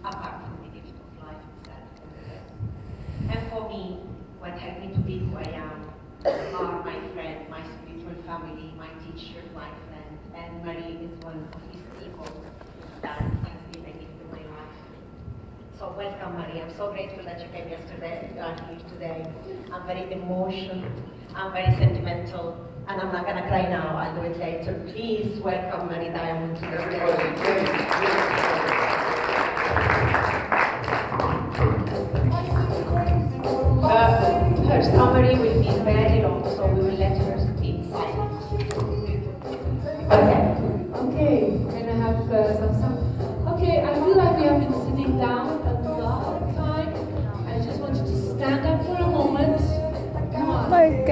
apart from the gift of life itself. And for me, what helped me to be who I am are my friend, my spiritual family, my teacher, my friend, and Marie is one of these people that has been a gift to my life. So welcome, Marie. I'm so grateful that you came yesterday, you are here today. I'm very emotional, I'm very sentimental, and I'm not gonna cry now, I'll do it later. Please welcome Marie Diamond to the stage. Her summary will be very long, so we will let her speak. Okay, can I have some? Okay, I feel like we have been sitting down a lot of time. I just want you to stand up for a moment. Come on. Okay.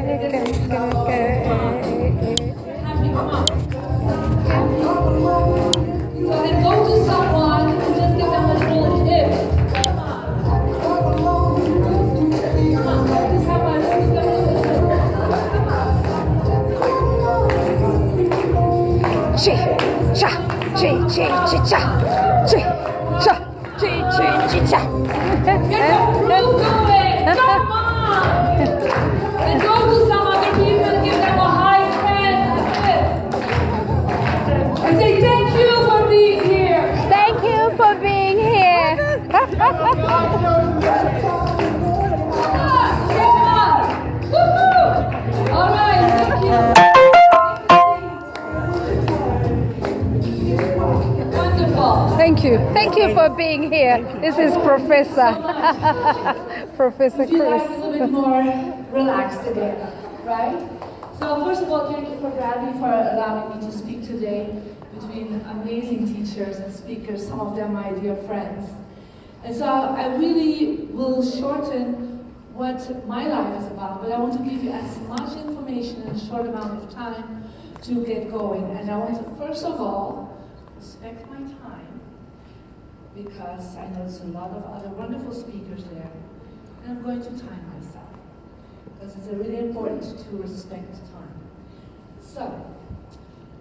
Happy, come on. So then go to someone and just give them a little tip. Come on. Come on, go to someone and just give them a little tip. Get the crew going! Come on! And go to some other people and give them a high hand. And say thank you for being here. Thank you for being here. Come on! Woohoo! All right, thank you. Wonderful. Thank you for being here. This is Professor I feel like a Chris. little bit more relaxed again, right? So first of all, thank you for Bradley for allowing me to speak today between amazing teachers and speakers, some of them my dear friends. And so I really will shorten what my life is about, but I want to give you as much information in a short amount of time to get going. And I want to first of all respect my time, because I know there's a lot of other wonderful speakers there. And I'm going to time myself, because it's really important to respect time. So,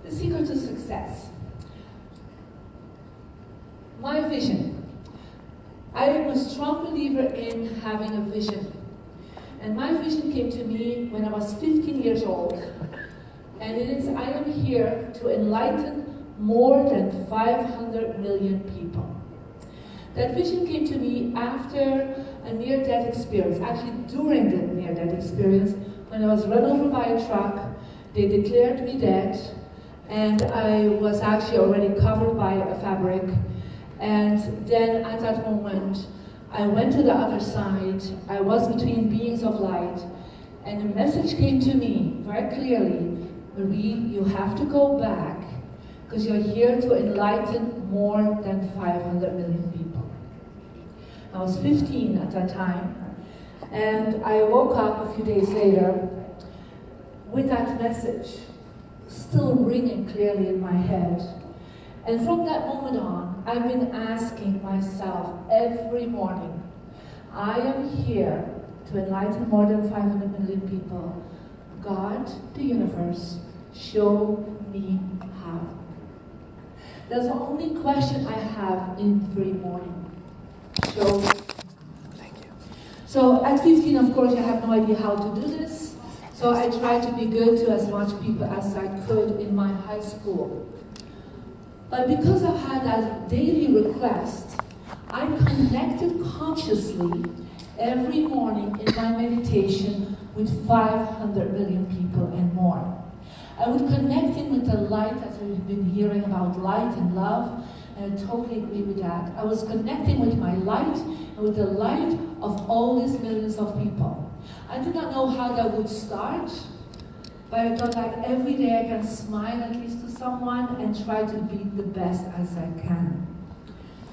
the secret to success. My vision. I am a strong believer in having a vision. And my vision came to me when I was 15 years old. And it is, I am here to enlighten more than 500 million people. That vision came to me after a near-death experience, actually during the near-death experience, when I was run over by a truck. They declared me dead, and I was actually already covered by a fabric. And then at that moment, I went to the other side. I was between beings of light, and a message came to me very clearly: Marie, you have to go back, because you're here to enlighten more than 500 million people. I was 15 at that time, and I woke up a few days later with that message still ringing clearly in my head. And from that moment on, I've been asking myself every morning, I am here to enlighten more than 500 million people. God, the universe, show me how. That's the only question I have every morning. So, thank you. So at 15, of course, I have no idea how to do this. So I tried to be good to as much people as I could in my high school. But because I've had that daily request, I connected consciously every morning in my meditation with 500 million people and more. I would connect in with the light, as we've been hearing about light and love, and I totally agree with that. I was connecting with my light and with the light of all these millions of people. I did not know how that would start, but I thought like every day I can smile at least to someone and try to be the best as I can.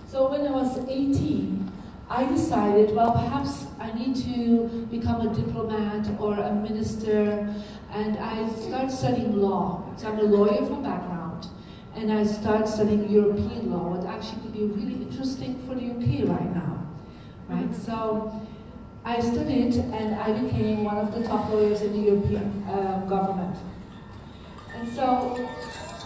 So when I was 18, I decided, well, perhaps I need to become a diplomat or a minister, and I started studying law. So I'm a lawyer from background, and I started studying European law, what actually could be really interesting for the UK right now, right? So I studied, and I became one of the top lawyers in the European government. And so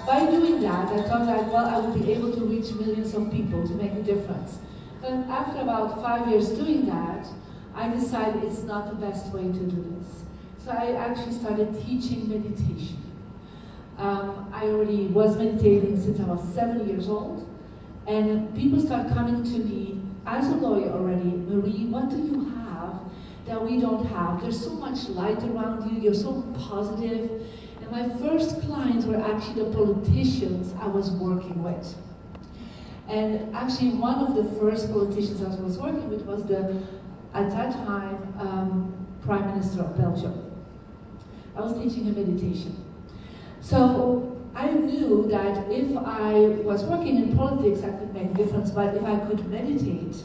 by doing that, I thought that, well, I would be able to reach millions of people to make a difference. But after about 5 years doing that, I decided it's not the best way to do this. So I actually started teaching meditation. I already was meditating since I was 7 years old, and people start coming to me as a lawyer already. Marie, what do you have that we don't have? There's so much light around you, you're so positive. And my first clients were actually the politicians I was working with. And actually one of the first politicians I was working with was at that time, Prime Minister of Belgium. I was teaching him meditation. So I knew that if I was working in politics, I could make a difference, but if I could meditate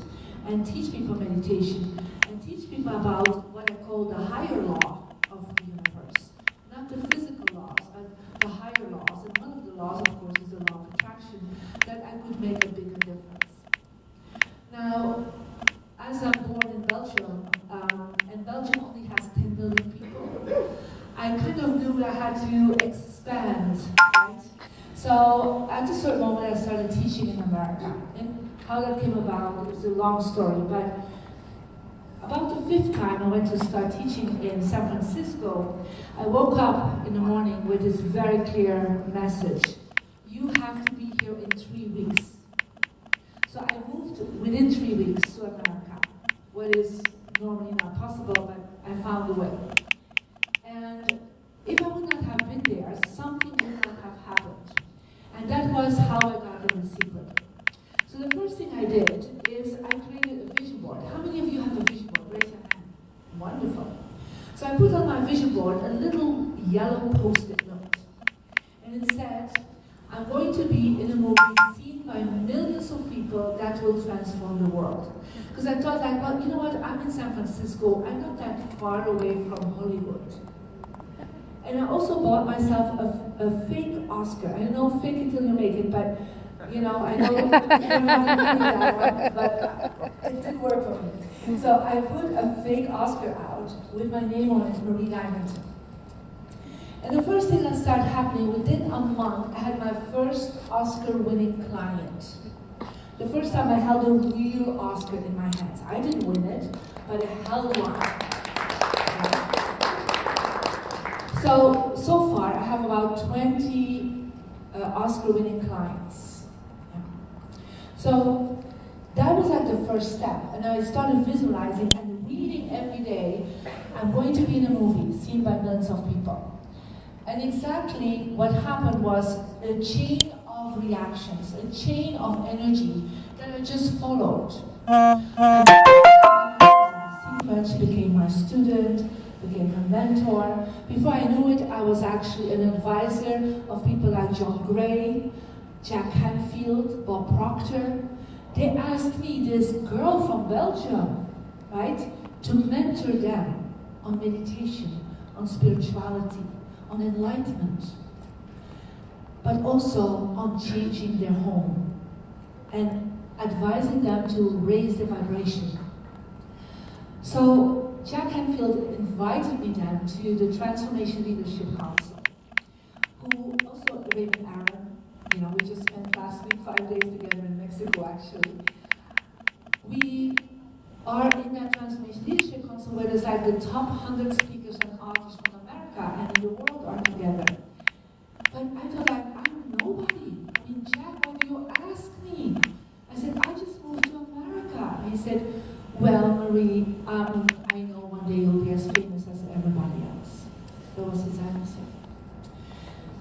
and teach people meditation and teach people about what I call the higher law of the universe, not the physical laws, but the higher laws, and one of the laws, of course, is the law of attraction, that I could make a bigger difference. Now, as I'm born in Belgium, and Belgium only has 10 million people, I kind of knew I had to expand, right? So at a certain moment I started teaching in America. And how that came about, it was a long story, but about the 5th time I went to start teaching in San Francisco, I woke up in the morning with this very clear message. You have to be here in 3 weeks. So I moved within 3 weeks to America, what is normally not possible, but I found a way. And if I would not have been there, something would not have happened. And that was how I got in the secret. So the first thing I did is I created a vision board. How many of you have a vision board? Raise your hand. Wonderful. So I put on my vision board a little yellow post-it note. And it said, I'm going to be in a movie seen by millions of people that will transform the world. Because I thought like, well, you know what, I'm in San Francisco, I'm not that far away from Hollywood. And I also bought myself a fake Oscar. I don't know, fake it till you make it, but you know, I know you're not going to do that one, but it did work for me. So I put a fake Oscar out with my name on it, Marie Diamond. And the first thing that started happening, within a month, I had my first Oscar-winning client. The first time I held a real Oscar in my hands. I didn't win it, but I held one. So far, I have about 20 Oscar-winning clients. Yeah. So that was like the first step, and I started visualizing and reading every day. I'm going to be in a movie seen by millions of people. And exactly what happened was a chain of reactions, a chain of energy that I just followed. She became my student, became her mentor. Before I knew it, I was actually an advisor of people like John Gray, Jack Canfield, Bob Proctor. They asked me, this girl from Belgium, right, to mentor them on meditation, on spirituality, on enlightenment, but also on changing their home and advising them to raise their vibration. So Jack Canfield invited me then to the Transformation Leadership Council, who also Raymond Aaron, you know, we just spent last week 5 days together in Mexico actually. We are in that Transformation Leadership Council where there's like the top 100 speakers and artists from America and in the world are together. But I thought like, I'm nobody. I mean, Jack, why do you ask me? I said, I just moved to America. And he said, well, Marie, I know one day you'll be as famous as everybody else. That was his answer.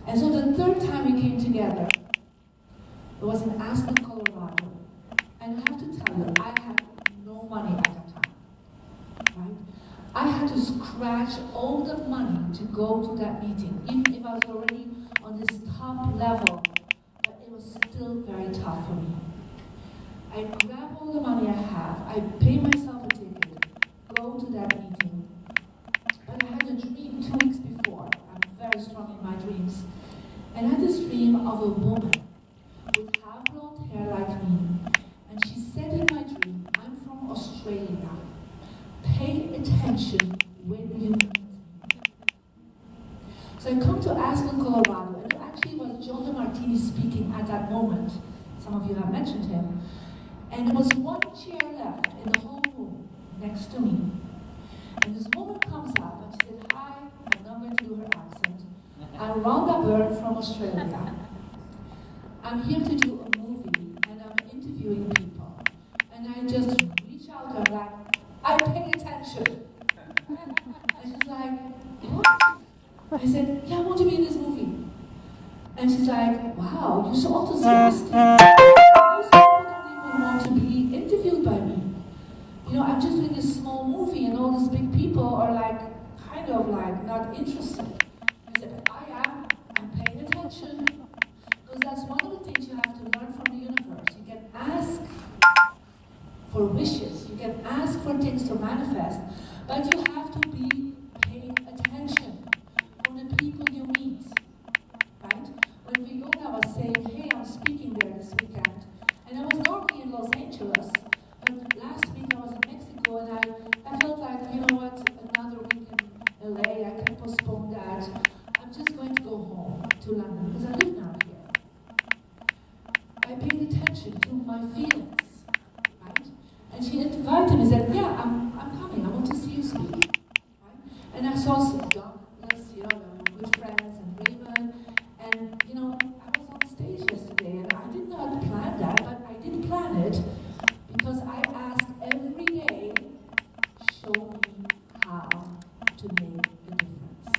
And so the third time we came together, it was in Aspen, Colorado. And I have to tell you, I had no money at that time, right? I had to scratch all the money to go to that meeting, even if I was already on this top level, but it was still very tough for me. I grab all the money I have, I pay myself a ticket, go to that meeting. But I had a dream 2 weeks before. I'm very strong in my dreams. And I had this dream of a woman with half blonde hair like me. And she said in my dream, I'm from Australia. Pay attention when you meet me. So I come to Aspen, Colorado, and it actually was John DeMartini speaking at that moment. Some of you have mentioned him. And there was one chair left in the whole room next to me. And this woman comes up and she said, "Hi, I'm not going to do her accent. I'm Rhonda Byrne from Australia. I'm here to do a movie and I'm interviewing people." And I just reach out and I'm like, "I pay attention." And she's like, "What?" I said, "Yeah, I want to be in this movie." And she's like, "Wow, you're so enthusiastic. Most people don't even want to be interviewed by me. You know, I'm just doing a small movie and all these big people are like, kind of like not interested." I said, "But I am. I'm paying attention." Because that's one of the things you have to learn from the universe. You can ask for wishes, you can ask for things to manifest, but you have to be paying attention for the people you meet, right? When Viola was saying, "Hey, I'm speaking there this weekend," and I was normally in Los Angeles, but last week I was in Mexico, and I felt like, you know what, another week in LA, I can postpone that. I'm just going to go home to London, because I live now here. I paid attention to my feelings, right? And she invited me and said, "Yeah, I'm coming, I want to see you speak." Right? And I saw some Douglas, you know, good friends, and Raymond, and, you know, I was on stage yesterday, and I did not plan that, but I did plan it, because I ask every day, show me how to make a difference.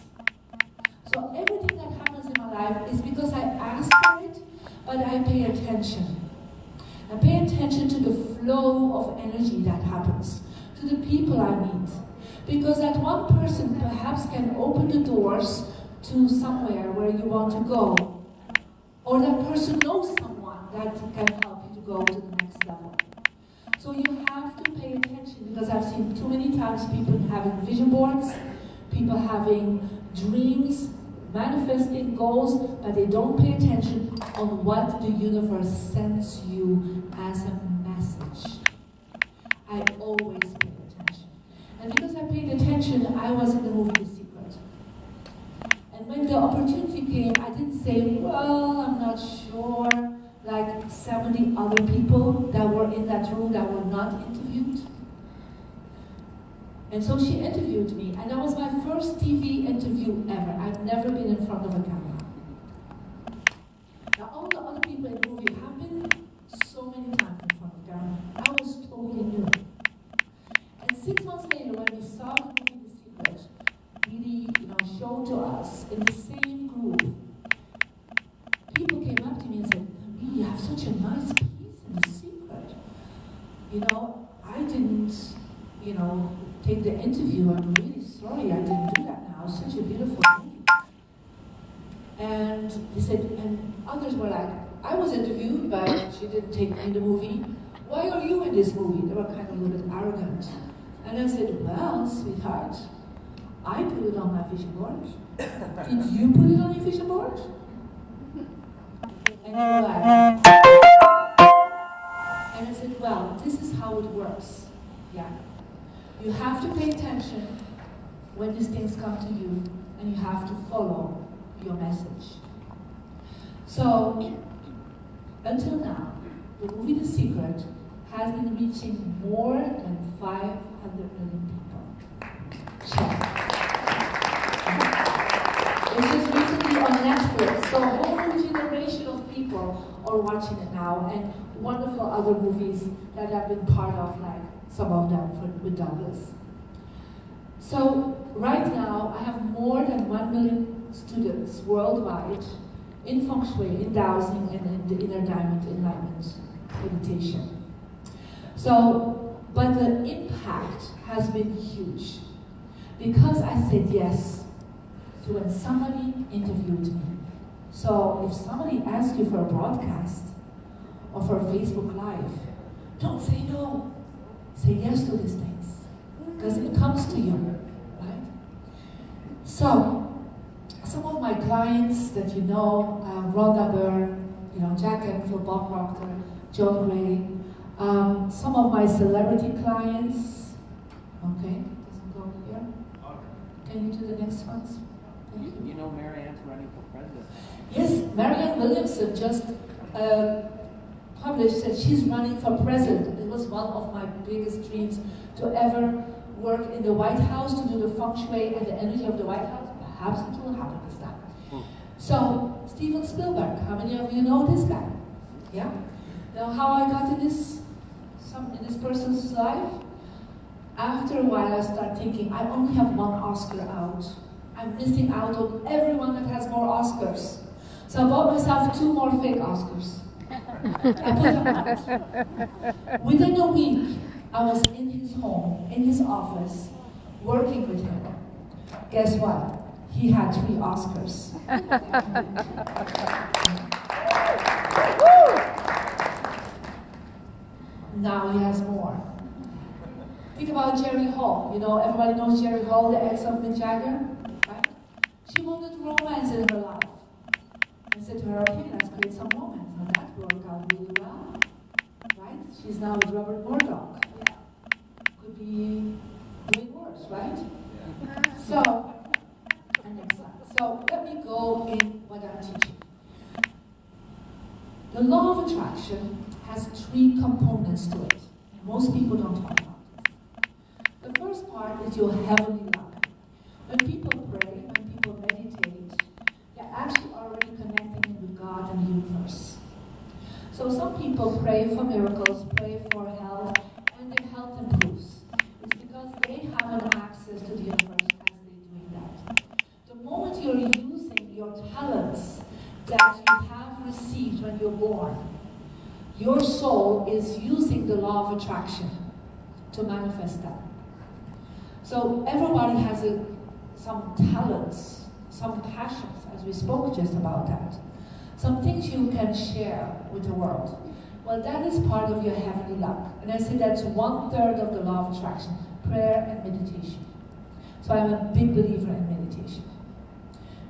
So everything that happens in my life is because I ask for it, but I pay attention. I pay attention to the flow of energy that happens, to the people I meet. Because that one person perhaps can open the doors to somewhere where you want to go. Or that person knows someone that can help you to go to the next level. So you have to pay attention, because I've seen too many times people having vision boards, people having dreams, manifesting goals, but they don't pay attention on what the universe sends you as a message. I always pay attention. And because I paid attention, I was in the movie The Secret. And when the opportunity came, I didn't say, "Well, I'm not sure," like 70 other people that were in that room that were not interviewed. And so she interviewed me, and that was my first TV interview ever. I've never been in front of a camera. Now, all the other people in the movie have been so many times in front of the camera. I was totally new. And 6 months later, when we saw the movie The Secret, really, you know, showed to us in the same group, people came up to me and said, "Marie, you have such a nice piece in The Secret. You know, I didn't, you know, take the interview. I'm really sorry I didn't do that now. Such a beautiful movie." And they said, and others were like, "I was interviewed, but she didn't take me in the movie. Why are you in this movie?" They were kind of a little bit arrogant. And I said, "Well, sweetheart, I put it on my vision board. Did you put it on your vision board?" And they were like, and I said, "Well, this is how it works. Yeah. You have to pay attention when these things come to you, and you have to follow your message." So, until now, the movie The Secret has been reaching more than 500 million people. Check. It's just recently on Netflix, so a whole generation of people are watching it now, and wonderful other movies that I've been part of, like some of them with Douglas. So right now, I have more than 1 million students worldwide in Feng Shui, in dowsing, and in the Inner Diamond Enlightenment meditation. So, but the impact has been huge, because I said yes to when somebody interviewed me. So if somebody asks you for a broadcast or for a Facebook Live, don't say no. Say yes to these things, because it comes to you, right? So, some of my clients that you know, Rhonda Byrne, you know, Jack Enfield, Bob Proctor, Joan Gray, some of my celebrity clients, okay, doesn't go here. Can you do the next ones? You know Marianne's running for president. Yes, Marianne Williamson just published that she's running for president. It was one of my biggest dreams to ever work in the White House, to do the feng shui and the energy of the White House. Perhaps it will happen this time. So, Steven Spielberg, how many of you know this guy? Yeah? Now, how I got in this person's life? After a while, I start thinking, I only have one Oscar out. I'm missing out on everyone that has more Oscars. So I bought myself 2 more fake Oscars. I put them out. Within a week, I was in his home, in his office, working with him. Guess what? He had 3 Oscars. Now he has more. Think about Jerry Hall. You know, everybody knows Jerry Hall, the ex of Mick Jagger, right? She wanted romance in her life. I said to her, okay, let's create some romance. And that worked out really well, right? She's now with Robert Murdoch. Yeah. Could be doing worse, right? Yeah. So, and next slide. So let me go in what I'm teaching. The law of attraction has 3 components to it. And most people don't talk about this. The first part is your heavenly love. When people pray, when people meditate, they're actually already connecting in with God and the universe. So some people pray for miracles, pray for health, and their health improves. It's because they have an access to the universe as they're doing that. The moment you're using your talents that you have received when you're born, your soul is using the law of attraction to manifest that. So everybody has some talents, some passions, as we spoke just about that. Some things you can share with the world. Well, that is part of your heavenly luck. And I say that's 1/3 of the law of attraction, prayer and meditation. So I'm a big believer in meditation.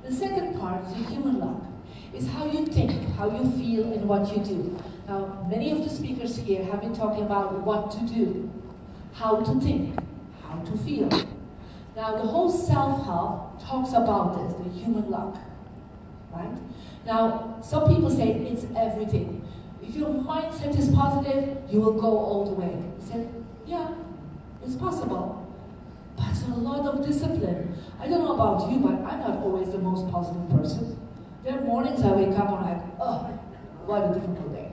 The second part is your human luck. Is how you think, how you feel, and what you do. Now, many of the speakers here have been talking about what to do, how to think, how to feel. Now, the whole self-help talks about this, the human luck, right? Now, some people say it's everything. If your mindset is positive, you will go all the way. I said, yeah, it's possible, but it's a lot of discipline. I don't know about you, but I'm not always the most positive person. There are mornings I wake up and I'm like, oh, what a difficult day,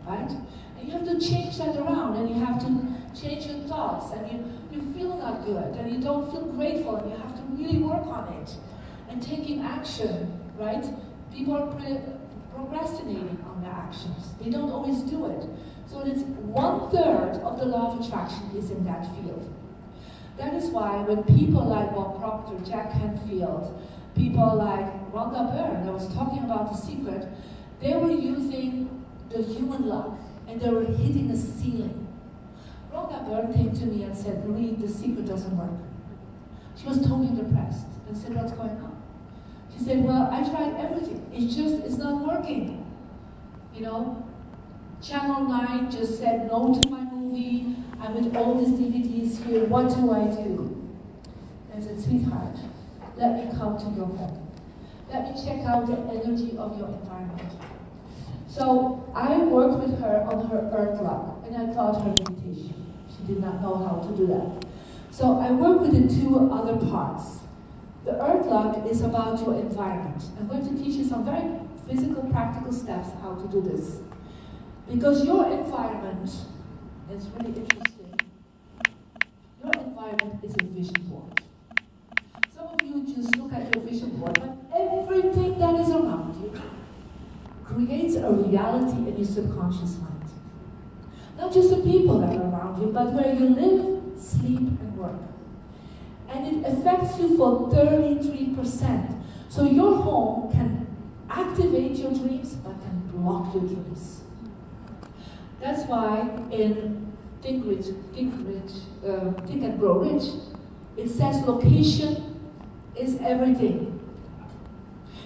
right? And you have to change that around, and you have to change your thoughts, and you feel not good, and you don't feel grateful, and you have to really work on it, and taking action, right? People are procrastinating on their actions. They don't always do it. So it's 1/3 of the law of attraction is in that field. That is why when people like Bob Proctor, Jack Canfield, people like Rhonda Byrne, that was talking about The Secret, they were using the human luck, and they were hitting a ceiling. Rhonda Byrne came to me and said, Marie, The Secret doesn't work. She was totally depressed. I said, what's going on? She said, well, I tried everything. It's not working. You know, Channel 9 just said no to my movie. I'm with all these DVDs here. What do I do? I said, sweetheart, let me come to your home. Let me check out the energy of your environment. So I worked with her on her earth luck, and I taught her meditation. She did not know how to do that. So I worked with the 2 other parts. The earth luck is about your environment. I'm going to teach you some very physical, practical steps how to do this. Because your environment is really interesting. Your environment is a vision board. Some of you just look at your vision board, but everything that is around you creates a reality in your subconscious mind. Not just the people that are around you, but where you live, sleep, and work. And it affects you for 33%. So your home can activate your dreams, but can block your dreams. That's why in Think and Grow Rich, it says location is everything.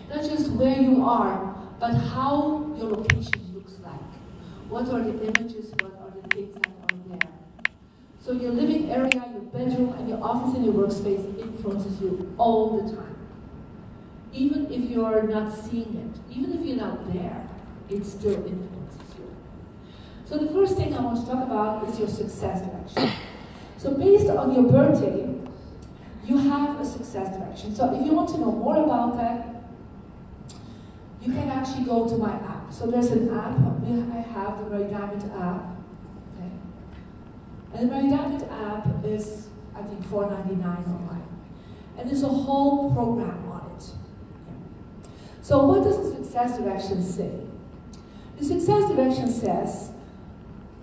Not just where you are, but how your location looks like. What are the images, what are the things that are there? So your living area, your bedroom, and your office and your workspace influences you all the time. Even if you're not seeing it, even if you're not there, it still influences you. So the first thing I want to talk about is your success direction. So based on your birthday, you have a success direction. So if you want to know more about that, you can actually go to my app. So there's an app, I have the Mary Diamond app. Okay. And the Mary Diamond app is, I think, $4.99 online. And there's a whole program on it. Yeah. So what does the success direction say? The success direction says,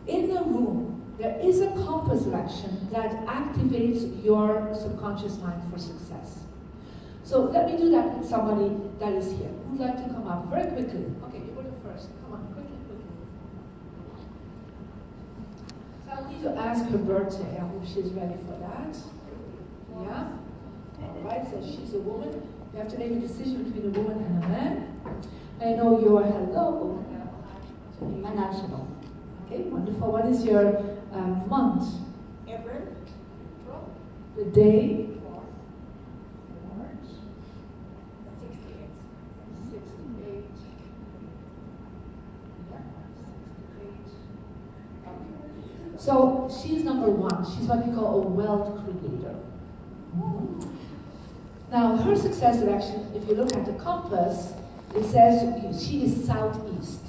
in the room, there is a compass direction that activates your subconscious mind for success. So let me do that with somebody that is here. Who'd like to come up very quickly? Okay, you were the first. Come on, quickly. So I'll need to ask her birthday. I hope she's ready for that. Yeah? All right, so she's a woman. You have to make a decision between a woman and a man. I know you're hello. National. Okay, wonderful. What is your month? April. The day? March. 68. 68. Yeah, 68. Okay. So she's number one. She's what we call a wealth creator. Now, her success direction, if you look at the compass, it says she is southeast.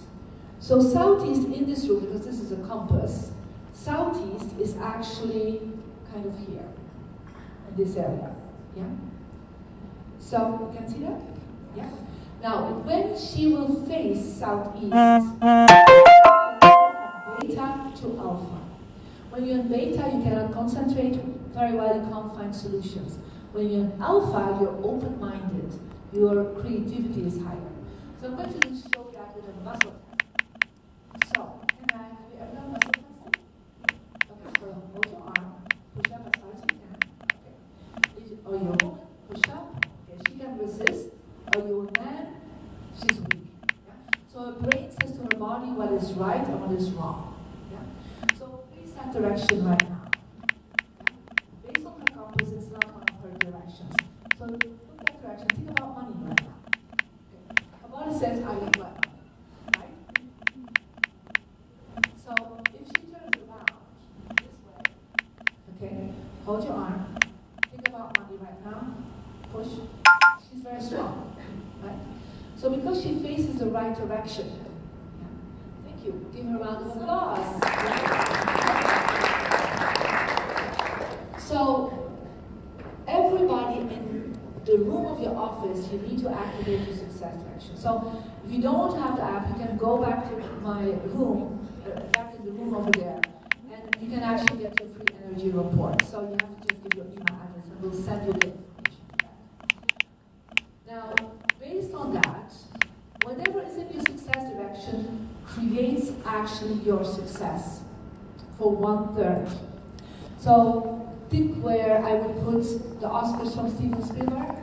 So southeast in this room, because this is a compass, southeast is actually kind of here, in this area. Yeah? So, you can see that? Yeah? Now, when she will face southeast, beta to alpha. When you're in beta, you cannot concentrate very well, you can't find solutions. When you're in alpha, you're open-minded, your creativity is higher. So I'm going to show that with a muscle test. So, have you ever done muscle testing? Okay, so hold your arm, push up as hard as you can. Okay. Are you a woman? Push up. Okay, she can resist. Are you a man? She's weak. Yeah? So her brain says to her body what is right and what is wrong. Yeah? So face that direction right now. Yeah? Based on her compass, it's not one of her directions. So look that direction. Think about money right now. Okay. Her body says, I look like money. Right? So if she turns around this way, okay, hold your arm. Think about money right now. Push. She's very strong. Right? So because she faces the right direction, yeah. Thank you. Give her a round of applause. So everybody in the room of your office, you need to activate your success direction. So if you don't have the app, you can go back to my room, back in the room over there, and you can actually get your free energy report. So you have to just give your email address and we'll send you the information for that. Now, based on that, whatever is in your success direction creates actually your success for 1/3. So think where I would put the Oscars from Steven Spielberg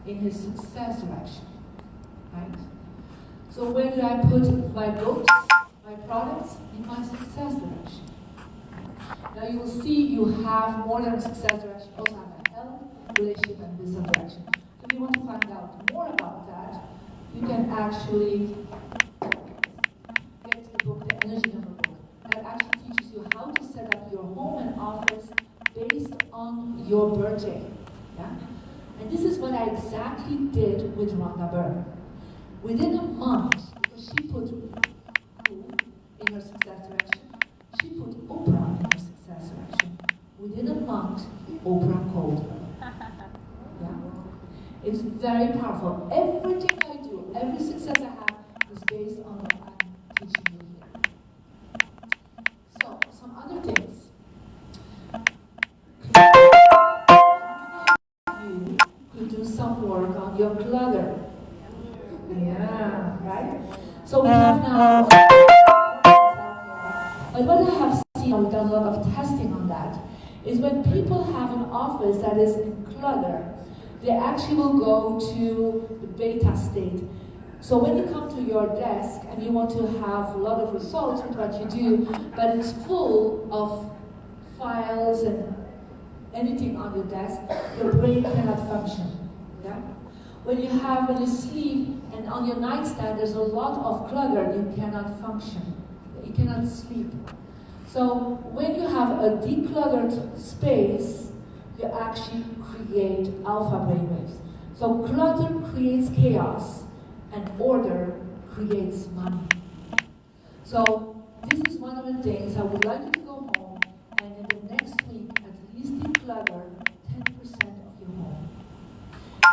in his success direction, right? So where do I put my books, my products, in my success direction? Now you will see you have more than a success direction. You also have a health, relationship, and business direction. So if you want to find out more about that, you can actually get the book, the Energy Number book, that actually teaches you how to set up your home and office based on your birthday. Yeah? And this is what I exactly did with Rhonda Byrne. Within a month, because she put who in her success direction, she put Oprah in her success direction. Within a month, Oprah called her. Yeah? It's very powerful. Everything I do, every success I have, is based on what I'm teaching you here. So, some other things. You could do some work on your clutter. Yeah, right? So we have now, but what I have seen, we've done a lot of testing on that, is when people have an office that is in clutter, they actually will go to the beta state. So when you come to your desk and you want to have a lot of results with what you do, but it's full of files and anything on your desk, your brain cannot function. Yeah? When you sleep and on your nightstand there's a lot of clutter, you cannot function. It cannot sleep. So when you have a decluttered space, you actually create alpha brainwaves. So clutter creates chaos, and order creates money. So this is one of the things I would like you to go home and in the next week at least declutter 10% of your home.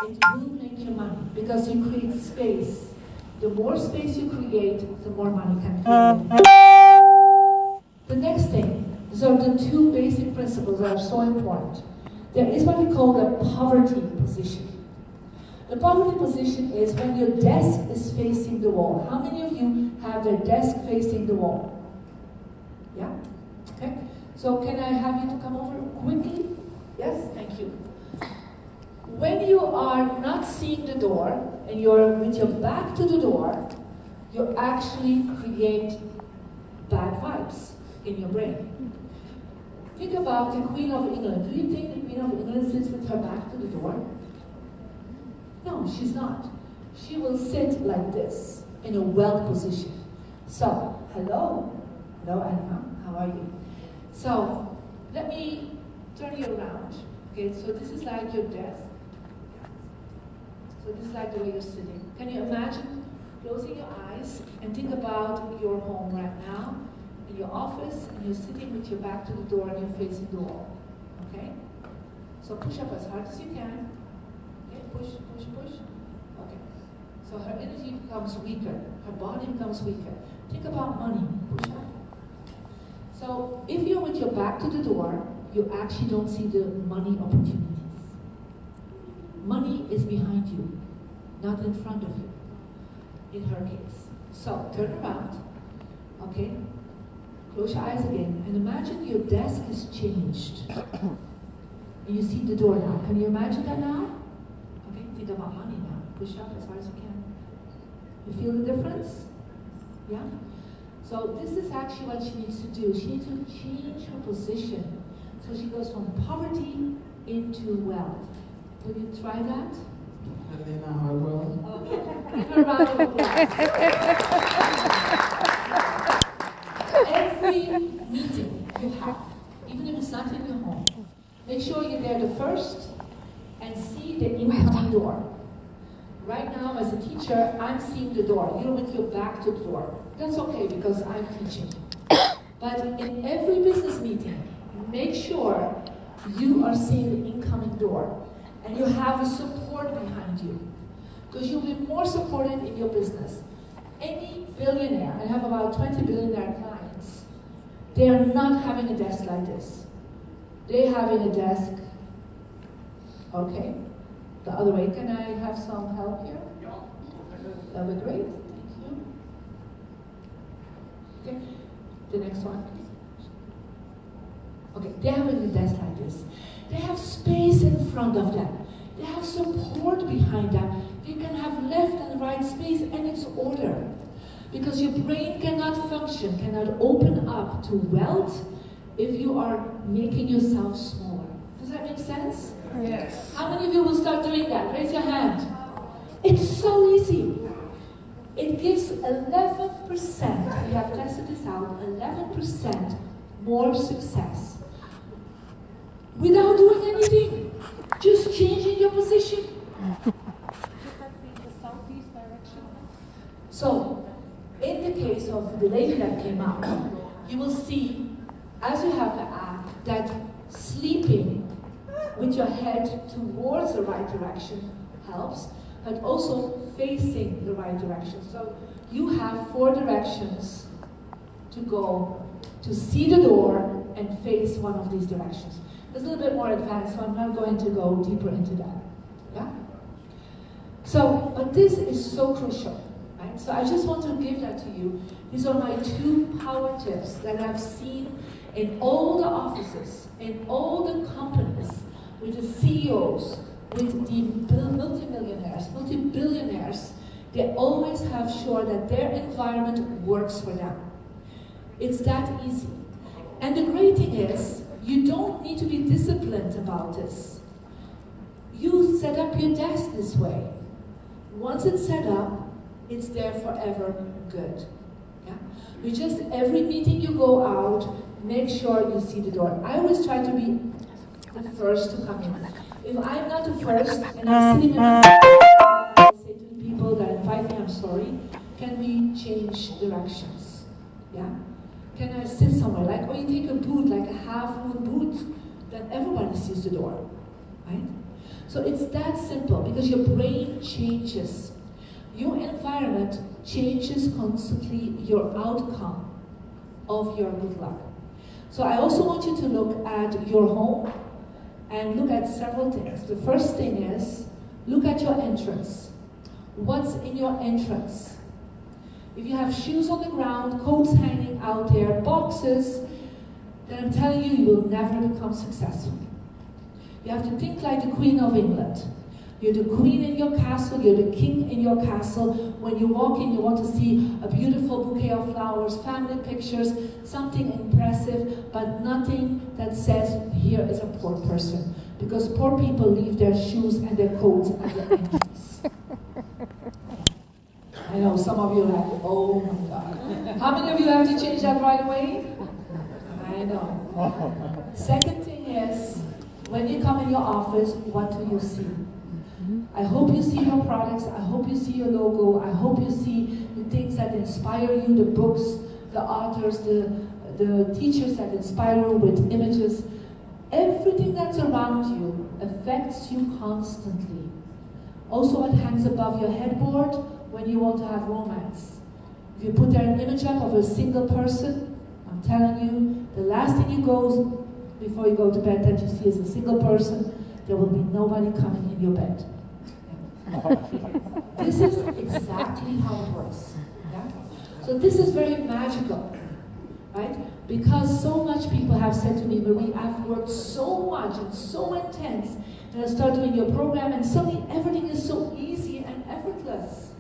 It will make you money because you create space. The more space you create, the more money can come in. The next thing, these are the two basic principles that are so important. There is what we call the poverty position. The poverty position is when your desk is facing the wall. How many of you have their desk facing the wall? Yeah? Okay. So can I have you to come over quickly? Yes? Thank you. When you are not seeing the door and you're with your back to the door, you actually create bad vibes in your brain. Think about the Queen of England. Do you think the Queen of England sits with her back to the door? No, she's not. She will sit like this in a well position. So, hello, Anna, how are you? So, let me turn you around. Okay, so this is like your desk. So this is like the way you're sitting. Can you imagine closing your eyes and think about your home right now, in your office, and you're sitting with your back to the door and you're facing the wall. Okay? So push up as hard as you can. Okay, push, push, push. Okay. So her energy becomes weaker. Her body becomes weaker. Think about money. Push up. So if you're with your back to the door, you actually don't see the money opportunities. Money is behind you, not in front of you, in her case. So turn around, okay? Close your eyes again, and imagine your desk is changed. And you see the door now. Can you imagine that now? Okay, think about money now. Push up as hard as you can. You feel the difference? Yeah? So this is actually what she needs to do. She needs to change her position. So she goes from poverty into wealth. Will you try that? I think I will. Okay. Give her a round of applause. Every meeting you have, even if it's not in your home, make sure you're there the first and see the incoming door. Right now, as a teacher, I'm seeing the door. You're with your back to the door. That's okay because I'm teaching. But in every business meeting, make sure you are seeing the incoming door. And you have a support behind you. Because you'll be more supported in your business. Any billionaire, I have about 20 billionaire clients, they are not having a desk like this. They're having a desk, okay, the other way. Can I have some help here? That would be great, thank you. Okay, the next one. Okay, they're having a desk like this. They have space in front of them. They have support behind them. They can have left and right space, and it's order. Because your brain cannot function, cannot open up to wealth if you are making yourself smaller. Does that make sense? Yes. How many of you will start doing that? Raise your hand. It's so easy. It gives 11%, we have tested this out, 11% more success. Without doing anything, just changing your position. So, in the case of the lady that came out, you will see, as you have the app, that sleeping with your head towards the right direction helps, but also facing the right direction. So, you have 4 directions to go to see the door and face one of these directions. It's a little bit more advanced, so I'm not going to go deeper into that. Yeah? So, but this is so crucial, right? So I just want to give that to you. These are my 2 power tips that I've seen in all the offices, in all the companies, with the CEOs, with the multimillionaires, multi-billionaires. They always have sure that their environment works for them. It's that easy. And the great thing is, you don't need to be disciplined about this. You set up your desk this way. Once it's set up, it's there forever good. Yeah? You just, every meeting you go out, make sure you see the door. I always try to be the first to come in. If I'm not the first and I'm sitting in I say to the people that invite me, I'm sorry, can we change directions? Yeah? Can I sit somewhere? Like, or you take a booth, like a half-moon booth, then everybody sees the door, right? So it's that simple, because your brain changes. Your environment changes constantly your outcome of your good luck. So I also want you to look at your home and look at several things. The first thing is, look at your entrance. What's in your entrance? If you have shoes on the ground, coats hanging out there, boxes, then I'm telling you, you will never become successful. You have to think like the Queen of England. You're the queen in your castle, you're the king in your castle. When you walk in, you want to see a beautiful bouquet of flowers, family pictures, something impressive, but nothing that says, here is a poor person. Because poor people leave their shoes and their coats at the entrance. I know some of you are like, oh my God. How many of you have to change that right away? I know. Second thing is, when you come in your office, what do you see? I hope you see your products, I hope you see your logo, I hope you see the things that inspire you, the books, the authors, the teachers that inspire you with images. Everything that's around you affects you constantly. Also what hangs above your headboard when you want to have romance. If you put there an image up of a single person, I'm telling you, the last thing you go before you go to bed that you see is a single person, there will be nobody coming in your bed. This is exactly how it works. Yeah? So this is very magical, right? Because so much people have said to me, Marie, I've worked so much and so intense, and I start doing your program, and suddenly everything is so easy and effortless.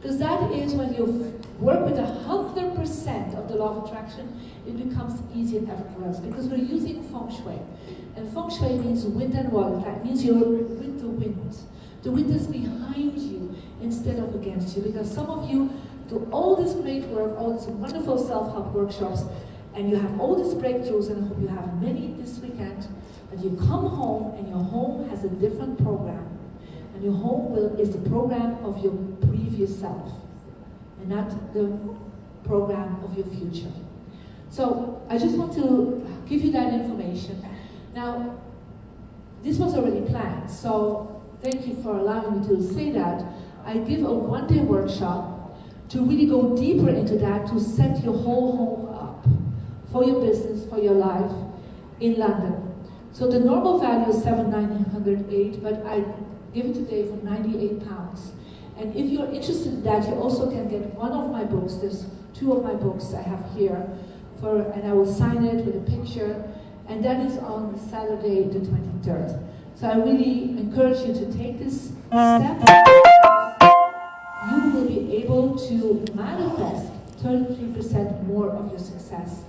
Because that is when you work with 100% of the law of attraction, it becomes easy and effortless. Because we're using feng shui. And feng shui means wind and water. That means you're with the wind. The wind is behind you instead of against you. Because some of you do all this great work, all these wonderful self-help workshops, and you have all these breakthroughs, and I hope you have many this weekend, but you come home and your home has a different program. And your home is the program of your previous self, and not the program of your future. So I just want to give you that information. Now, this was already planned, so thank you for allowing me to say that. I give a one-day workshop to really go deeper into that, to set your whole home up for your business, for your life in London. So the normal value is $7,908, but I give it today for £98. And if you're interested in that, you also can get one of my books. There's two of my books I have here, and I will sign it with a picture, and that is on Saturday the 23rd. So I really encourage you to take this step. You will be able to manifest 33% more of your success.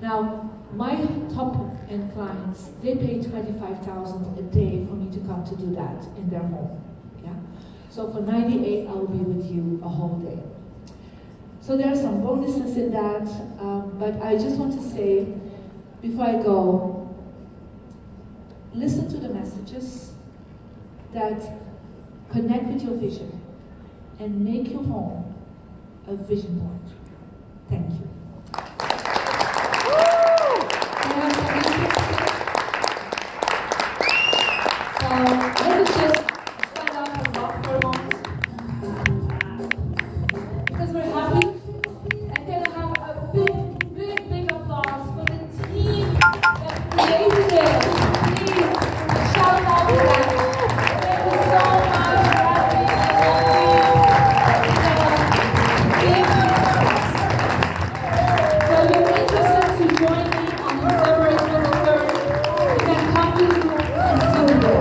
Now, my top-end clients, they pay $25,000 a day for me to come to do that in their home. Yeah? So for $98, I will be with you a whole day. So there are some bonuses in that, but I just want to say, before I go, listen to the messages that connect with your vision and make your home a vision board. Thank you. Let us just stand up and rock for a moment. Because we're happy. And then have a big, big, big applause for the team that created it. Please, shout out to them. Thank you so much for So you're interested to join me on February 23rd. You can come to the room and see you there.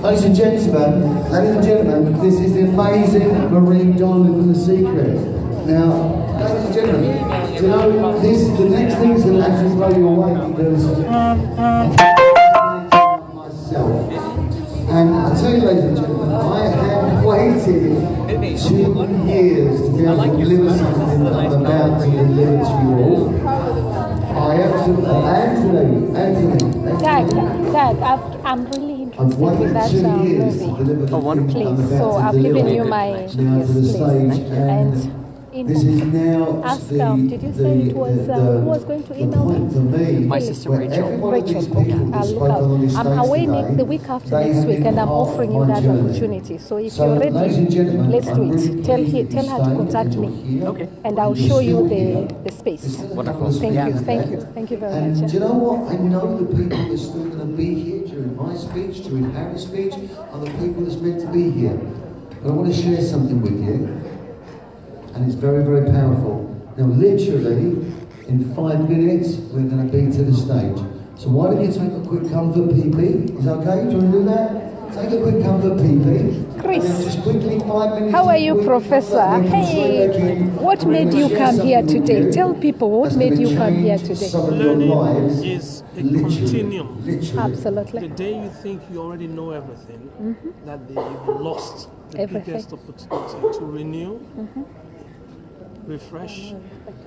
Ladies and gentlemen, this is the amazing Marie Dolan from The Secret. Now, ladies and gentlemen, you know, the next thing is going to actually blow you away because myself. And I tell you, ladies and gentlemen, I have waited 2 years to be able to deliver something that I'm about to deliver to you all. I absolutely, Anthony. Dad, I'm really I've waited that 2 years movie. to deliver the thing I'm Please, about so to I've deliver given you my now to the stage, and this is now ask the, did you say it was who was going to the email point me? for me. My sister where Rachel. every one of these Rachel, people okay, that I'll spoke look out. on this I'm stage away today, the week after they next have week, been and I'm part offering of you my that journey. opportunity. So if So, you're ready, ladies and gentlemen, let's I'm do really it. Tell pleased her that to you're contact staying me, and you're here. Okay. and I'll You're show you still here. the space. There's still a Wonderful. couple of Thank you, speakers thank there. you, thank you very And much. do you know what? I know the people that's still going to be here during my speech, during Harry's speech, are the people that's meant to be here. But I want to share something with you, and it's very, very powerful. Now, literally, in 5 minutes, we're going to be to the stage. So why don't you take a quick comfort PP? Is that okay? Do you want to do that? Take a quick comfort PP. Chris, And then just quickly, 5 minutes. how are you, quick Professor? comfort, then Hey, straight back in. what We're made gonna you share come here something with today? you Tell people what that's made gonna you come here change today. some of your lives. Learning is a Literally. continuum. Literally. Absolutely. The day you think you already know everything, that day you've lost the Everything. biggest opportunity to renew, refresh,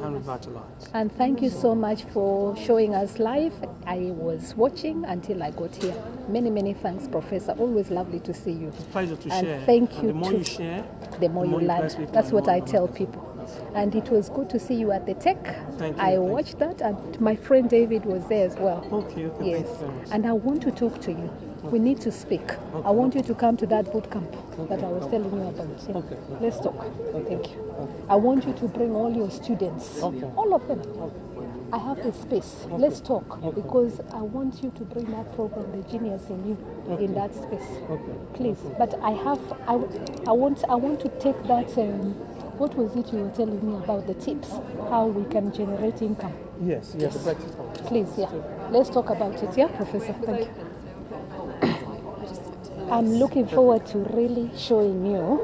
and revitalize. And thank you so much for showing us live. I was watching until I got here. Many, many thanks, Professor. Always lovely to see you. It's a pleasure to And share. thank And you the more too. you share, The more you learn. bless people, That's the what more I you tell bless. people. And it was good to see you at the tech. Thank you, I thank watched that, and my friend David was there as well. Okay, okay, Yes. thank you very much. And I want to talk to you. We need to speak. I want you to come to that boot camp that I was telling you about. Yeah. Okay. Let's talk. Thank you. I want you to bring all your students, all of them. I have the space. Let's talk because I want you to bring that program, the genius in you, in that space. Please. But I want to take that. What was it you were telling me about the tips? How we can generate income? Yes, yes, the practice one. Please, yeah. Let's talk about it. Yeah, Professor. Thank you. I'm looking forward to really showing you.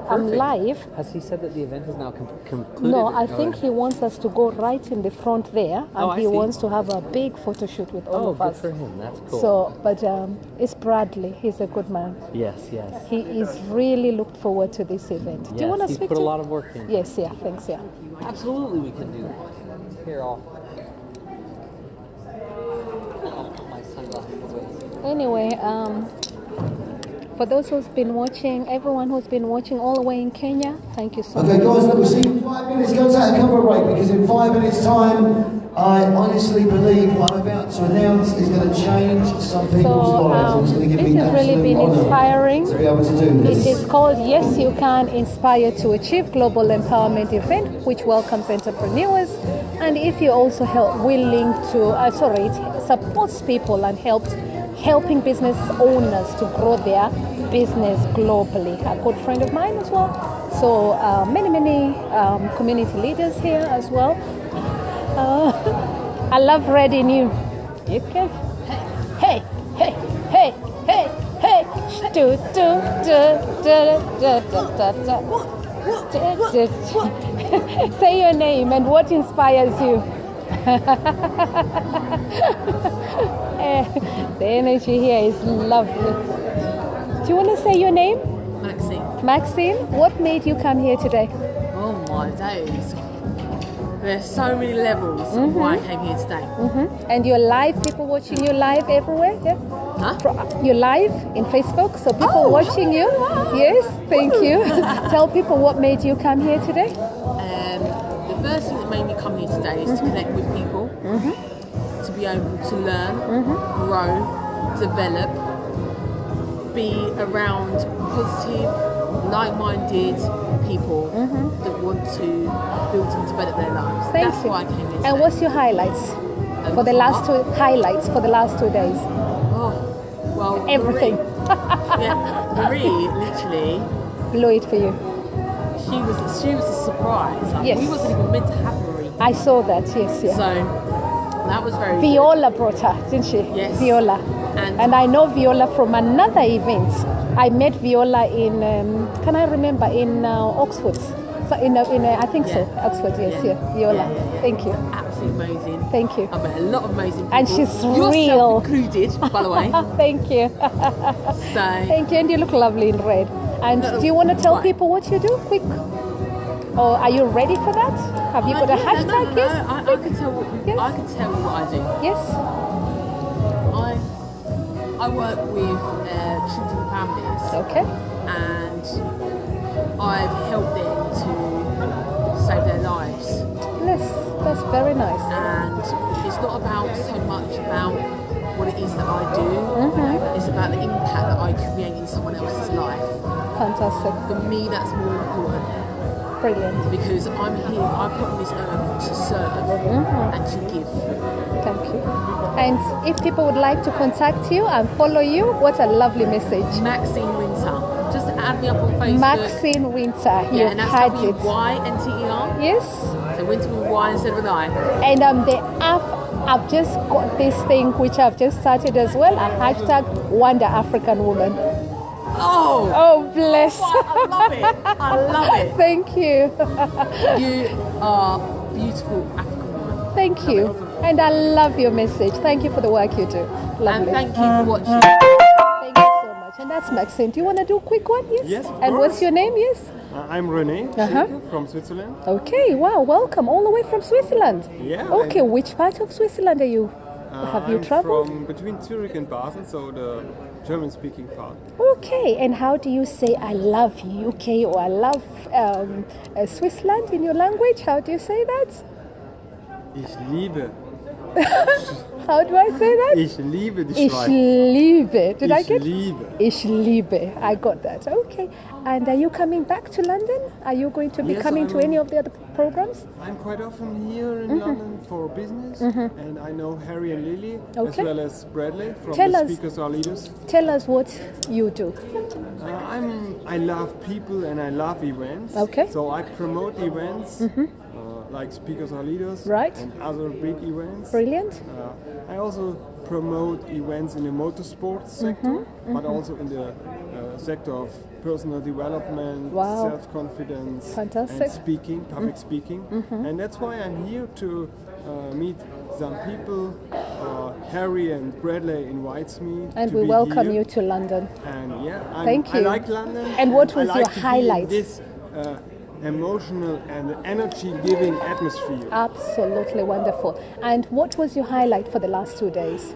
I'm live. Has he said that the event is now concluded? No, I think he wants us to go right in the front there, and Oh, I he see. wants to have a big photo shoot with all Oh, of good us. for him. That's cool. So, but it's Bradley. He's a good man. yes, yes. He is really looked forward to this event. Do you want to he's speak put to a him? lot of work in. Yes, yeah, thanks, yeah. Absolutely, we can do that. Here, I'll put my sunglasses away. Anyway, for those who's been watching, everyone who's been watching all the way in Kenya, thank you so Okay, much. guys, look, we'll see you in 5 minutes. Go take a cover break because in 5 minutes' time, I honestly believe I'm about to announce is going to change some people's lives. And it's going to give this me has really absolute been honour inspiring. to be able to do It this. is called Yes You Can Inspire to Achieve Global Empowerment event, which welcomes entrepreneurs. And if you're also willing to, it supports people and helping business owners to grow their business globally. A good friend of mine as well. So many community leaders here as well. I love Red in you. You can. Hey. Do, do, do. Say your name and what inspires you. The energy here is lovely. Do you want to say your name? Maxine. Maxine, what made you come here today? Oh my days. There's so many levels of why I came here today. And you're live, people watching you live everywhere? Yeah? Huh? You're live in Facebook, so people watching you. Yes, thank you. Tell people what made you come here today. The first thing that made me come here today is to connect with people, to be able to learn, grow, develop, be around positive, like-minded people that want to build and develop their lives. Thank That's you. why I came here today. And what's your highlights for the last for the last 2 days? Oh, well, Everything. Marie literally, Blew it for you. she was a surprise. Like, Yes. we wasn't even meant to have Marie. I saw that. Yes, yeah. So that was very Viola brought her, didn't she? Yes. Viola. And I know Viola from another event. I met Viola in, can I remember, in Oxford. I think so. Oxford, yes, Yeah. yeah. Yola. Yeah. Thank you. Absolutely amazing. Thank you. I met a lot of amazing people. And she's Yourself real. included, by the way. Thank you. So Thank you, and you look lovely in red. And No, do you want to tell right. people what you do? Quick. Or are you ready for that? Have you got a hashtag? No, Yes. I could tell what Yes. I could tell you what I do. Yes. I work with children and families, Okay. and I've helped them to save their lives. Yes. That's very nice. And it's not about so much about what it is that I do. Mm-hmm. It's about the impact that I create in someone else's life. Fantastic. For me, that's more important. Brilliant. Because I'm here, I'm put on this earth to serve and to give. Thank you. And if people would like to contact you and follow you, what a lovely message. Maxine Winter. Just add me up on Facebook. Maxine Winter. Yeah, You and that's had it. WYNTER. Yes. So Winter with Y instead of an I. And I've just got this thing which I've just started as well, a hashtag Wonder African Woman. Oh! Oh, bless. I love it. I love it. Thank you. You are beautiful African woman. Thank you. And I love your message. Thank you for the work you do. Lovely. And thank you for watching. Thank you so much. And that's Maxine. Do you want to do a quick one? Yes. Yes, of And course. what's your name? Yes. I'm René from Switzerland. Okay. Wow. Welcome all the way from Switzerland. Yeah. Okay. Which part of Switzerland are you? Have you I'm traveled? from between Zurich and Basel, so the German-speaking part. Okay. And how do you say "I love UK" or "I love Switzerland" in your language? How do you say that? Ich liebe. How do I say that? Ich liebe die Ich Schweiz. liebe. Did I Ich get? liebe. Ich liebe. I got that. Okay. And are you coming back to London? Are you going to be Yes, coming to I'm- any of the other programs? I'm quite often here in London for business, and I know Harry and Lily, as Okay. well as Bradley from Tell the us. Speakers Are Leaders. Tell us what you do. I love people and I love events. Okay. So I promote events like Speakers Are Leaders Right. and other big events. Brilliant. I also promote events in the motorsport sector, but also in the sector of personal development, Wow. self-confidence, Fantastic. and speaking, public speaking. And that's why I'm here to meet some people. Harry and Bradley invites me And to we be welcome here. you to London. And yeah, Thank I you. like London. And what was I like your to be in highlight? this emotional and energy-giving atmosphere. Absolutely wonderful. And what was your highlight for the last 2 days?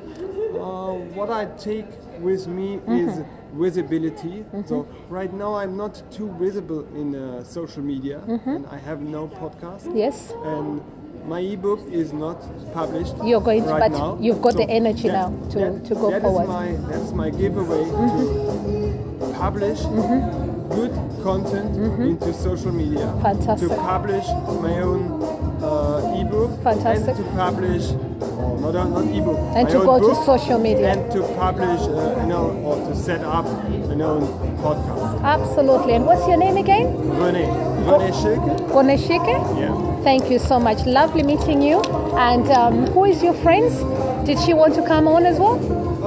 What I take with me is visibility. So right now I'm not too visible in social media, and I have no podcast. Yes. And my ebook is not published. You're going to, right but now. you've got So the energy that- now to that- go that is forward. That's my giveaway to publish good content into social media. Fantastic. To publish my own ebook. Fantastic. And to publish, not ebook. And my to own go to book, social media. And to publish, or to set up an own podcast. Absolutely. And what's your name again? René Schilke. Koneshike? Yeah. Thank you so much. Lovely meeting you. And who is your friend? Did she want to come on as well?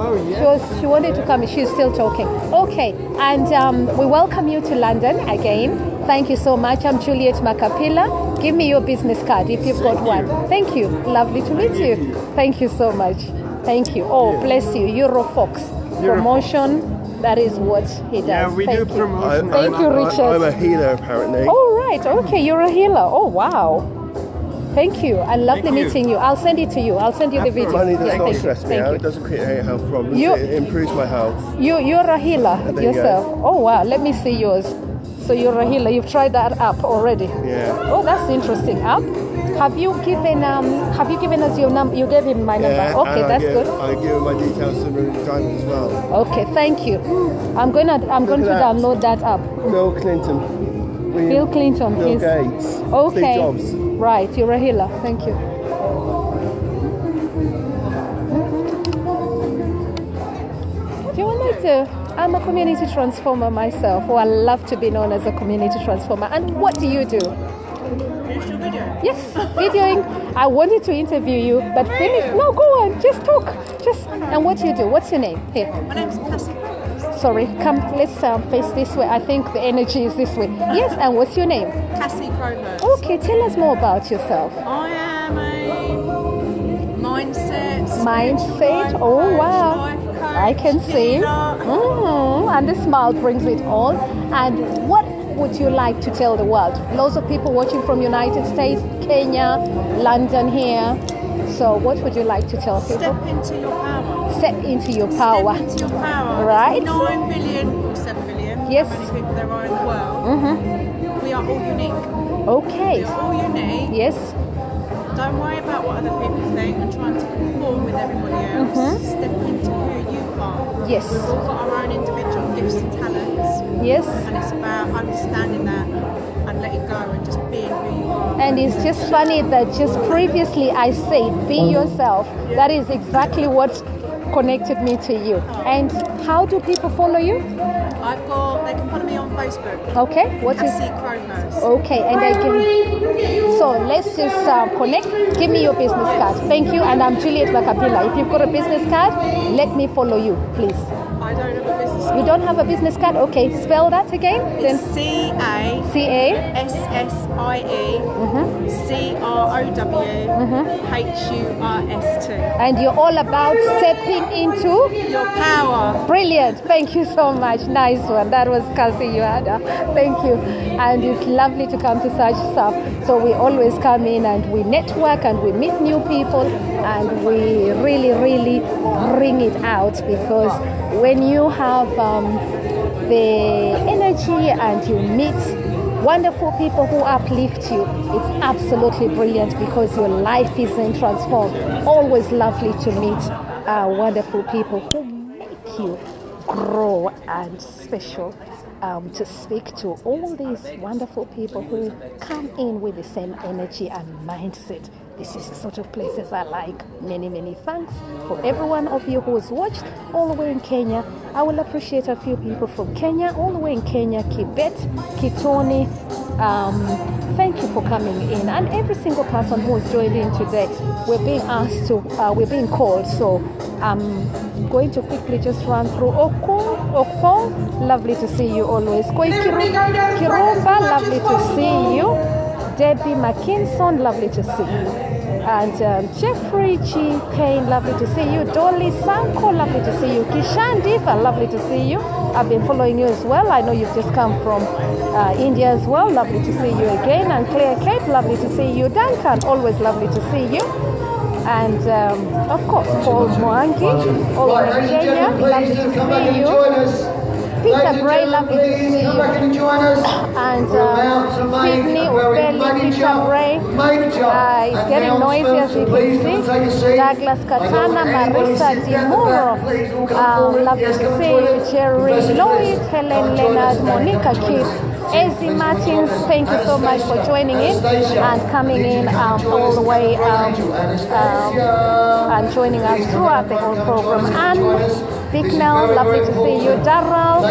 Oh yeah. She wanted to come. She's still talking. Okay. And we welcome you to London again. Thank you so much. I'm Juliet Makapila. Give me your business card if you've got one. Thank you. Lovely to meet you. Thank you so much. Thank you. Oh, bless you. Eurofox. Promotion. That is what he does. Yeah, we Thank do you. promotion. Thank you, Richard. I'm a healer, apparently. Oh, right. Okay, you're a healer. Oh, wow. Thank you. And lovely Thank you. meeting you. I'll send it to you. I'll send you the video. Money does Yeah, not thank you. stress me Thank out. you. It doesn't create any health problems. You- It improves my health. You're a healer There you yourself. go. Oh, wow. Let me see yours. So you're a healer. You've tried that app already. Yeah. Oh, that's interesting. App. Have you given us your number? You gave him my number. Yeah, Okay, and that's good. I give my details to the driver as well. Okay, thank you. I'm going to that. download that app. Bill Clinton. Bill Clinton. Bill is- Gates. Okay. Steve Jobs. Right, you're a healer. Thank you. Do you want me to? I'm a community transformer myself, or I love to be known as a community transformer. And what do you do? Yes, videoing. I wanted to interview you, but finish. No, go on. Just talk. And what do you do? What's your name? Here. My name's Cassie. Sorry, come, let's face this way. I think the energy is this way. Yes, and what's your name? Cassie Crowhurst. Okay, tell us more about yourself. I am a mindset. Mindset? Oh, wow. Life coach, I can see. And the smile brings it all. And what would you like to tell the world? Lots of people watching from United States, Kenya, London here. So what would you like to tell people? Step into your power. Step into your power. Step into your power. Right. 9 billion or 7 billion. Yes. How many people there are in the world. We are all unique. Okay. We are all unique. Yes. Don't worry about what other people think and trying to conform with everybody else. Step into who you are. Yes. We've all got our own individual gifts and talents. Yes. And it's about understanding that and letting go and just being who you are. And it's just funny that just previously I said, be yourself. That is exactly what connected me to you. And how do people follow you? They can follow me on Facebook. Okay, what is Cassie Crowhurst. Okay, and I can. So let's just connect. Give me your business card. Thank you. And I'm Juliet Makapila. If you've got a business card, let me follow you, please. I don't have a business card. You don't have a business card? Okay, spell that again. Then CASSIE And you're all about stepping into your power. Brilliant. Thank you so much. Nice one. That was Cassie Yohada. Thank you. And it's lovely to come to such stuff. So we always come in and we network and we meet new people and we really, really bring it out, because when you have the energy and you meet wonderful people who uplift you, it's absolutely brilliant because your life is then transformed. Always lovely to meet wonderful people who make you grow, and special to speak to all these wonderful people who come in with the same energy and mindset. This is the sort of places I like. Many, many thanks for every one of you who has watched all the way in Kenya. I will appreciate a few people from Kenya, all the way in Kenya, Kibet, Kitoni. Thank you for coming in, and every single person who has joined in today. We're being asked to, we're being called, so I'm going to quickly just run through. Okon, lovely to see you always. Koi Kirumba, lovely to see you. Debbie Mackinson, lovely to see you. And Jeffrey G. Kane, lovely to see you. Dolly Sanko, lovely to see you. Kishan Diva, lovely to see you. I've been following you as well. I know you've just come from India as well. Lovely to see you again. And Claire Kate, lovely to see you. Duncan, always lovely to see you. And of course, Paul Mwangi, all the way in Kenya, lovely to see you. Peter Bray, lovely to see you. And Sydney, Ufeli, Peter Bray. It's getting noisy as you can see. Douglas Katana, Marissa Dimuro, lovely to see you. Jerry Lloyd, Helen Leonard, Monica Kidd, Ezzy Martins, thank you so much for joining in and coming in all the way and joining us throughout the whole program. And Bicknell, lovely to see you. Darrell,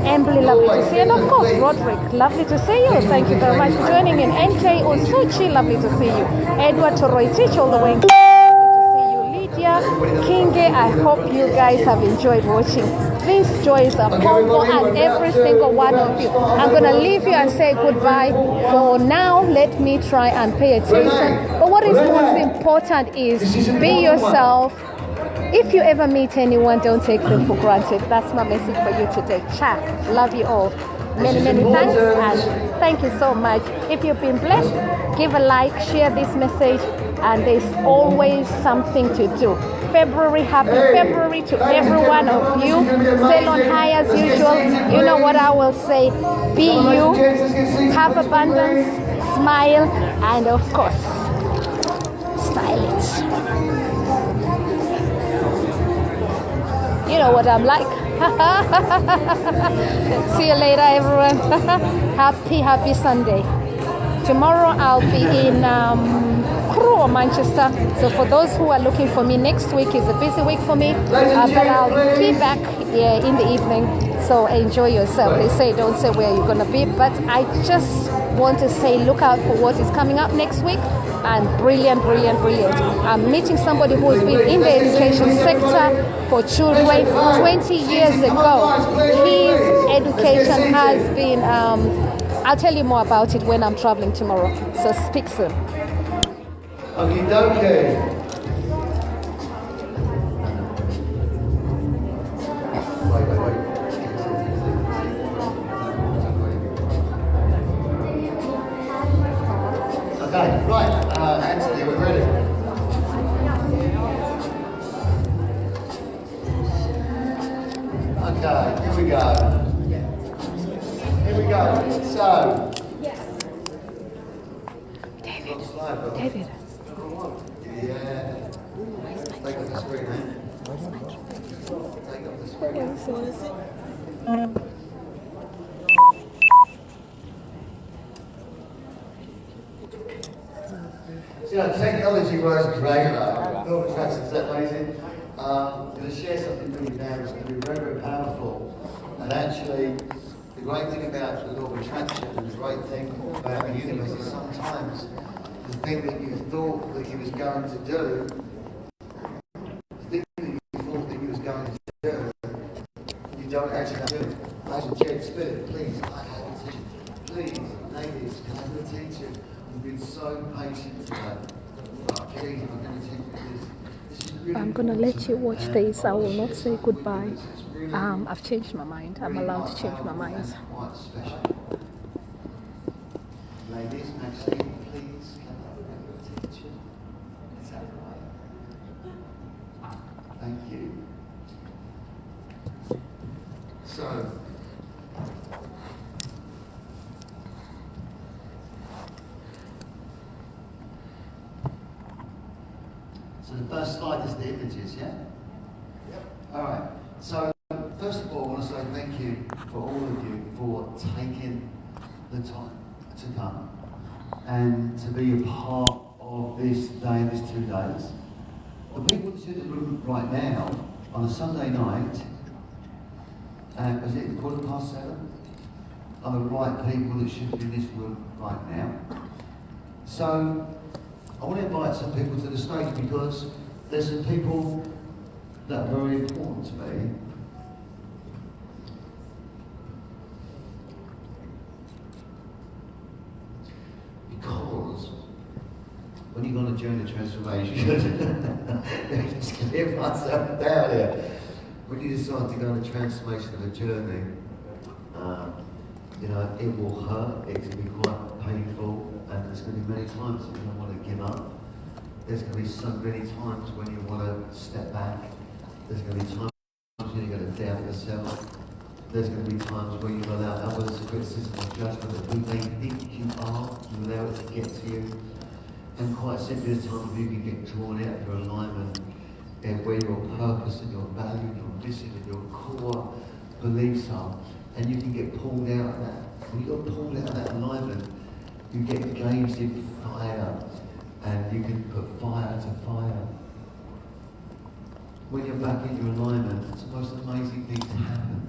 Emily, lovely to see you. And of course, Roderick, lovely to see you. Thank you very much for joining in. NK Osuchi, lovely to see you. Edward Toroitich, all the way in Kinge, I hope you guys have enjoyed watching. These joys are Pombo and every single one of you. I'm going to leave you and say goodbye for now. Let me try and pay attention. But what is most important is be yourself. If you ever meet anyone, don't take them for granted. That's my message for you today. Ciao. Love you all. Many, many thanks, and thank you so much. If you've been blessed, give a like, share this message, and there's always something to do. February, happy February to every one of you. Sail on high as usual. You know what I will say. Be you, have abundance, smile, and of course, style it. You know what I'm like. See you later, everyone. Happy Sunday. Tomorrow I'll be in Crewe or Manchester. So for those who are looking for me, next week is a busy week for me. But I'll be back in the evening. So enjoy yourself. They say don't say where you're going to be. But I just want to say look out for what is coming up next week. And brilliant. I'm meeting somebody who's been in the education sector for children 20 years ago. His education has been, I'll tell you more about it when I'm traveling tomorrow. So speak soon. Okie dokie. Okay, right, Anthony, we're ready. Okay, here we go. Here we go. So, David. Yeah. Take up the screen, eh? Take up the screen. So, technology works great. Law of attraction is amazing. I'm going to share something with you now that's going to be very, very powerful. And actually, the great thing about the law of attraction and the great thing about the universe is sometimes the thing that you thought that you was going to do, the thing that you thought that you was going to do, you don't actually do it. As a Jed Spirit, please, I have attention. Please, ladies, can I have attention? You've been so patient today. Please, I'm going to take this. I'm gonna let you watch this. I will not say goodbye. I've changed my mind. I'm allowed to change my mind. Quite special. Ladies, Maxine, please, can I have your attention? Is that right? Thank you. So, the first slide is the images, yeah? Yep. All right. So, first of all, I want to say thank you for all of you for taking the time to come and to be a part of this day, these 2 days. The people that's in the room right now on a Sunday night, is it 7:15? Are the right people that should be in this room right now. So, I want to invite some people to the stage because there's some people that are very important to me. Because when you go on a journey of transformation, just get myself down here. When you decide to go on a transformation of a journey, you know, it will hurt, it can be quite painful, and there's going to be many times that you don't want to give up. There's going to be so many times when you want to step back. There's going to be times when you're going to doubt yourself. There's going to be times where you allow others criticism or judgment that who they think you are, you allow it to get to you. And quite simply, there's times where you can get drawn out of your alignment and where your purpose and your value and your mission and your core beliefs are. And you can get pulled out of that. When you get pulled out of that alignment, you get engaged in fire, and you can put fire to fire. When you're back in your alignment, it's the most amazing thing to happen.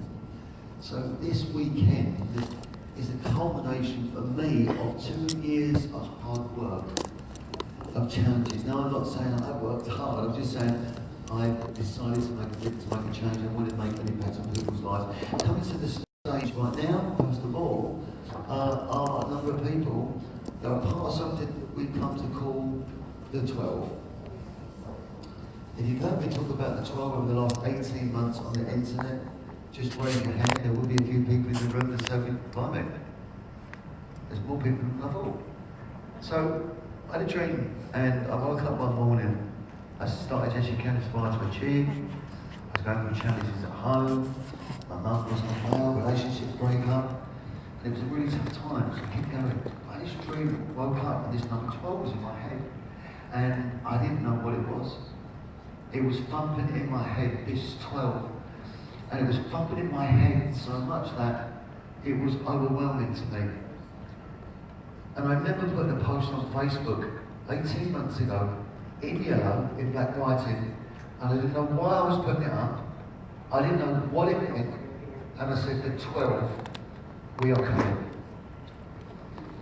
So this weekend is a culmination for me of 2 years of hard work, of challenges. Now I'm not saying I worked hard, I'm just saying I decided to make a change. I wanted to make an impact on people's lives. Coming to the stage right now, first of all, are a number of people that are part of something that we've come to call the 12. If you've heard me talk about the 12 over the last 18 months on the internet, just raise your hand. There will be a few people in the room that say, blimey, there's more people than I thought. So, I had a dream, and I woke up one morning. I started, as you can aspire to achieve. I was going through challenges at home. My mum wasn't well, relationships break up. And it was a really tough time, so I kept going. I had this dream, woke up, and this number 12 was in my head. And I didn't know what it was. It was thumping in my head, this 12. And it was thumping in my head so much that it was overwhelming to me. And I remember putting a post on Facebook 18 months ago, in yellow, in black writing, and I didn't know why I was putting it up. I didn't know what it meant. And I said, the 12, we are coming.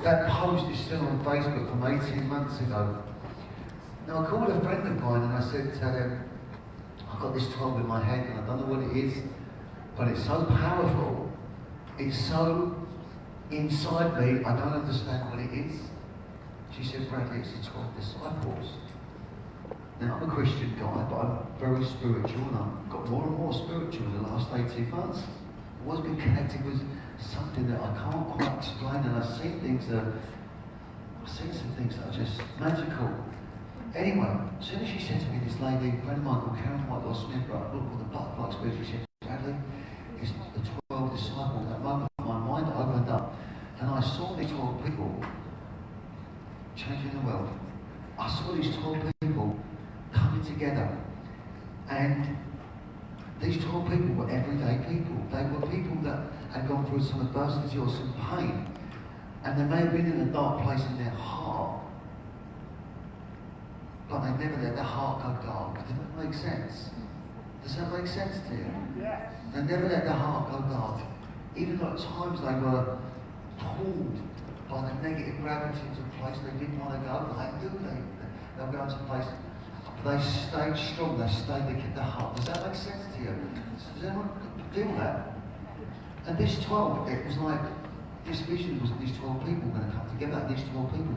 That post is still on Facebook from 18 months ago. Now I called a friend of mine and I said to them, I've got this 12 in my head and I don't know what it is, but it's so powerful, it's so inside me, I don't understand what it is. She said, Bradley, it's the 12 disciples. Now I'm a Christian guy, but I'm very spiritual and I've got more and more spiritual in the last 18 months. I've always been connected with something that I can't quite explain, and I've seen some things that are just magical. Anyway, as soon as she said to me, this lady, a friend of mine called Karen Whitelaw Smith, wrote a book called The Butterfly Experience, she said, Bradley, it's the 12 disciples. At that moment, my mind opened up, and I saw these 12 people changing the world. I saw these 12 people coming together, and these 12 people were everyday people. They were people that had gone through some adversity or some pain, and they may have been in a dark place in their heart, but they never let their heart go dark. Does that make sense? Does that make sense to you? Yes. They never let their heart go dark. Even though at times they were pulled by the negative gravity to a place they didn't want to go. They'll go to a place, but they stayed strong, they kept their heart. Does that make sense to you? Does anyone feel that? And this 12, it was like, this vision was these 12 people were going to come together, and these 12 people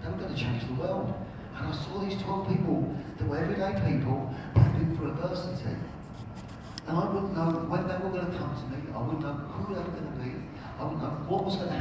they were going to change the world. And I saw these 12 people that were everyday people that had been through adversity. And I wouldn't know when they were going to come to me, I wouldn't know who they were going to be, I wouldn't know what was going to happen.